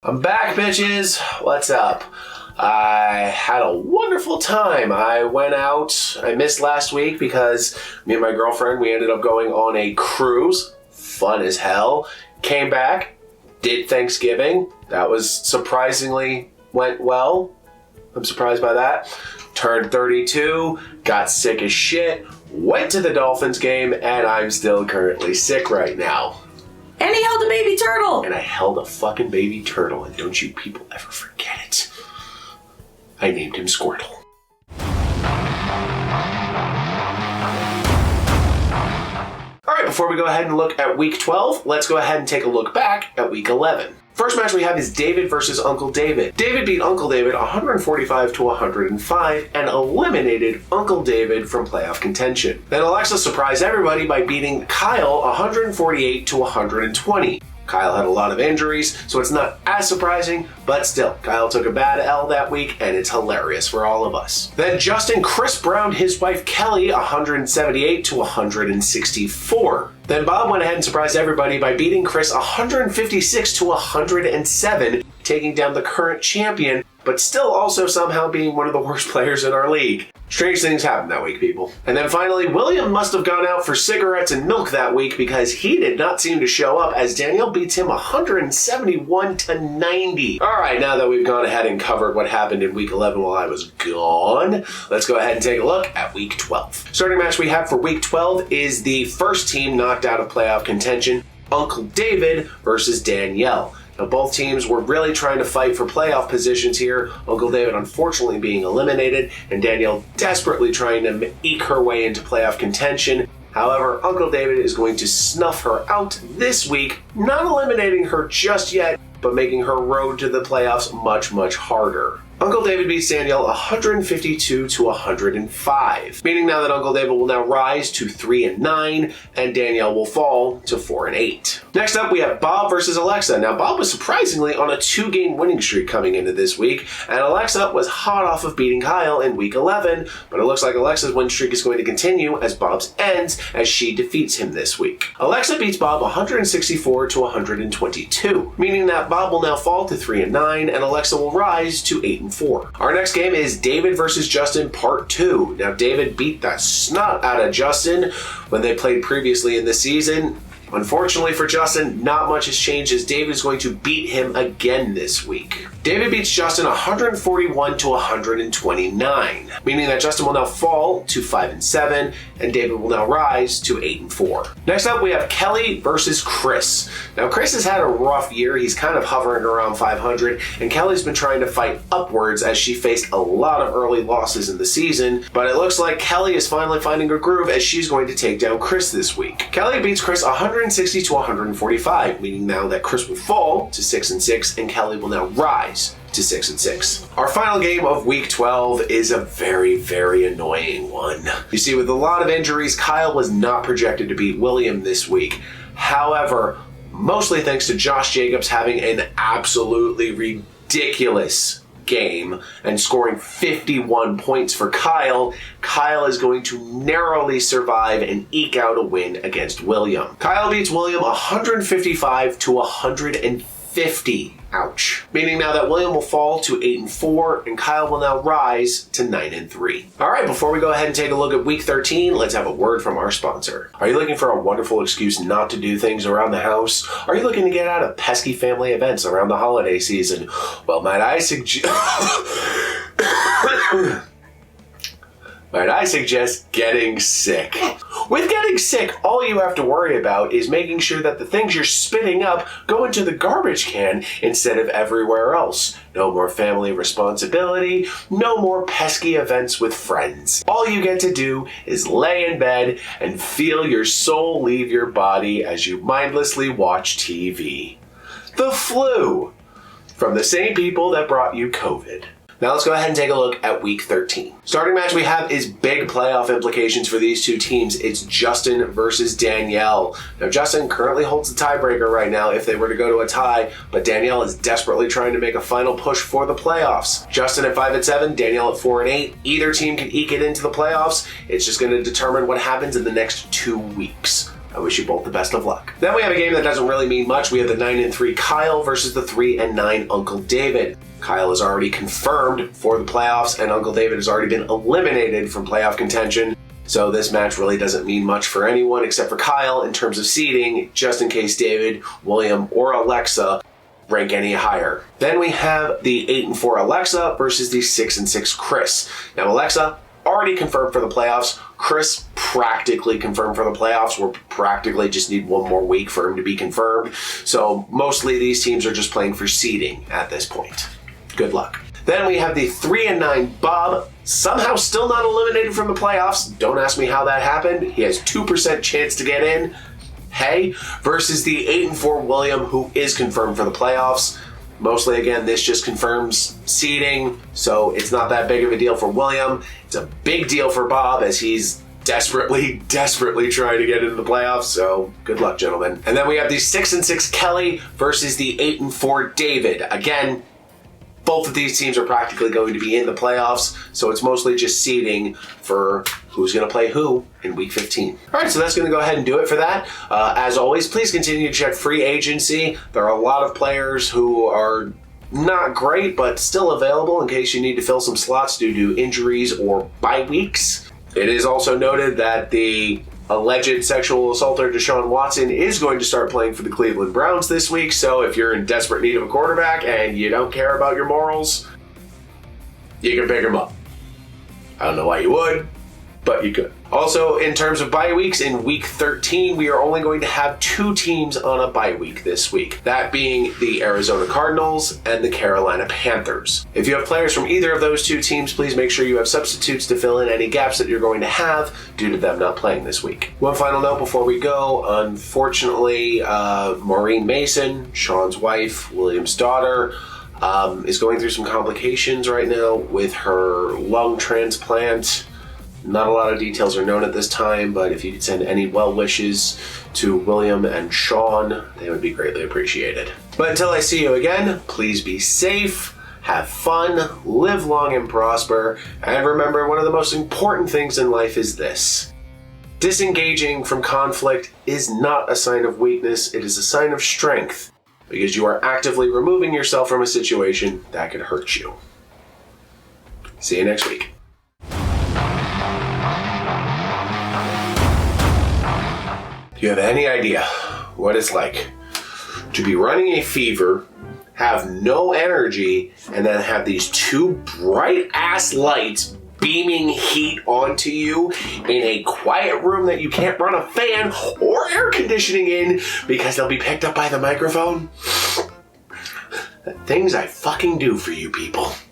I'm back, bitches. What's up? I had a wonderful time. I went out. I missed last week because me and my girlfriend, we ended up going on a cruise. Fun as hell. Came back, did Thanksgiving. That was surprisingly went well. I'm surprised by that. Turned 32, got sick as shit, went to the Dolphins game, and I'm still currently sick right now. And he held a baby turtle. And I held a fucking baby turtle, and don't you people ever forget it. I named him Squirtle. Alright, before we go ahead and look at Week 12, let's go ahead and take a look back at Week 11. First match we have is David versus Uncle David. David beat Uncle David 145-105 and eliminated Uncle David from playoff contention. Then Alexa surprised everybody by beating Kyle 148-120. Kyle had a lot of injuries, so it's not as surprising, but still, Kyle took a bad L that week, and it's hilarious for all of us. Then Justin Chris Browned his wife Kelly 178-164. Then Bob went ahead and surprised everybody by beating Chris 156-107, taking down the current champion, but still also somehow being one of the worst players in our league. Strange things happened that week, people. And then finally, William must have gone out for cigarettes and milk that week because he did not seem to show up as Danielle beats him 171-90. Alright, now that we've gone ahead and covered what happened in Week 11 while I was gone, let's go ahead and take a look at Week 12. Starting match we have for Week 12 is the first team knocked out of playoff contention, Uncle David versus Danielle. Now, both teams were really trying to fight for playoff positions here, Uncle David unfortunately being eliminated, and Danielle desperately trying to eke her way into playoff contention. However, Uncle David is going to snuff her out this week, not eliminating her just yet, but making her road to the playoffs much, much harder. Uncle David beats Danielle 152-105, meaning now that Uncle David will now rise to 3-9 and Danielle will fall to 4-8. Next up, we have Bob versus Alexa. Now, Bob was surprisingly on a 2-game winning streak coming into this week, and Alexa was hot off of beating Kyle in Week 11, but it looks like Alexa's win streak is going to continue as Bob's ends as she defeats him this week. Alexa beats Bob 164-122, meaning that Bob will now fall to 3-9 and Alexa will rise to 8-4. Our next game is David versus Justin Part 2. Now, David beat the snot out of Justin when they played previously in the season. Unfortunately for Justin, not much has changed as David is going to beat him again this week. David beats Justin 141-129, meaning that Justin will now fall to 5-7 and David will now rise to 8-4. Next up, we have Kelly versus Chris. Now, Chris has had a rough year. He's kind of hovering around 500, and Kelly's been trying to fight upwards as she faced a lot of early losses in the season, but it looks like Kelly is finally finding a groove as she's going to take down Chris this week. Kelly beats Chris 160-145, meaning now that Chris will fall to 6-6 and Kelly will now rise to 6-6. Our final game of Week 12 is a very, very annoying one. You see, with a lot of injuries, Kyle was not projected to beat William this week. However, mostly thanks to Josh Jacobs having an absolutely ridiculous game and scoring 51 points for Kyle, Kyle is going to narrowly survive and eke out a win against William. Kyle beats William 155-150. Ouch. Meaning now that William will fall to 8-4 and Kyle will now rise to 9-3. Alright, before we go ahead and take a look at Week 13, let's have a word from our sponsor. Are you looking for a wonderful excuse not to do things around the house? Are you looking to get out of pesky family events around the holiday season? Well, might I suggest getting sick. With getting sick, all you have to worry about is making sure that the things you're spitting up go into the garbage can instead of everywhere else. No more family responsibility, no more pesky events with friends. All you get to do is lay in bed and feel your soul leave your body as you mindlessly watch TV. The flu, from the same people that brought you COVID. Now let's go ahead and take a look at Week 13. Starting match we have is big playoff implications for these two teams. It's Justin versus Danielle. Now Justin currently holds the tiebreaker right now if they were to go to a tie, but Danielle is desperately trying to make a final push for the playoffs. Justin at 5-7, Danielle at 4-8. Either team can eke it into the playoffs. It's just going to determine what happens in the next 2 weeks. I wish you both the best of luck. Then we have a game that doesn't really mean much. We have the 9-3 Kyle versus the 3-9 Uncle David. Kyle is already confirmed for the playoffs, and Uncle David has already been eliminated from playoff contention. So this match really doesn't mean much for anyone except for Kyle in terms of seeding, just in case David, William, or Alexa rank any higher. Then we have the 8-4 Alexa versus the 6-6 Chris. Now Alexa already confirmed for the playoffs. Chris practically confirmed for the playoffs. We're practically just need one more week for him to be confirmed. So mostly these teams are just playing for seeding at this point. Good luck. Then we have the 3-9 Bob, somehow still not eliminated from the playoffs. Don't ask me how that happened. He has 2% chance to get in. Hey, versus the 8-4 William, who is confirmed for the playoffs. Mostly, again, this just confirms seeding, so it's not that big of a deal for William. It's a big deal for Bob, as he's desperately trying to get into the playoffs, so good luck, gentlemen. And then we have the 6-6 Kelly versus the 8-4 David. Again, both of these teams are practically going to be in the playoffs, so it's mostly just seeding for who's going to play who in Week 15. All right, so that's going to go ahead and do it for that. As always, please continue to check free agency. There are a lot of players who are not great, but still available in case you need to fill some slots due to injuries or bye weeks. It is also noted that the alleged sexual assaulter Deshaun Watson is going to start playing for the Cleveland Browns this week, so if you're in desperate need of a quarterback and you don't care about your morals, you can pick him up. I don't know why you would, but you could. Also, in terms of bye weeks, in Week 13, we are only going to have 2 teams on a bye week this week, that being the Arizona Cardinals and the Carolina Panthers. If you have players from either of those 2 teams, please make sure you have substitutes to fill in any gaps that you're going to have due to them not playing this week. One final note before we go. Unfortunately, Maureen Mason, Sean's wife, William's daughter, is going through some complications right now with her lung transplant. Not a lot of details are known at this time, but if you could send any well wishes to William and Sean, they would be greatly appreciated. But until I see you again, please be safe, have fun, live long and prosper, and remember, one of the most important things in life is this. Disengaging from conflict is not a sign of weakness, it is a sign of strength, because you are actively removing yourself from a situation that could hurt you. See you next week. Do you have any idea what it's like to be running a fever, have no energy, and then have these 2 bright-ass lights beaming heat onto you in a quiet room that you can't run a fan or air conditioning in because they'll be picked up by the microphone? The things I fucking do for you people.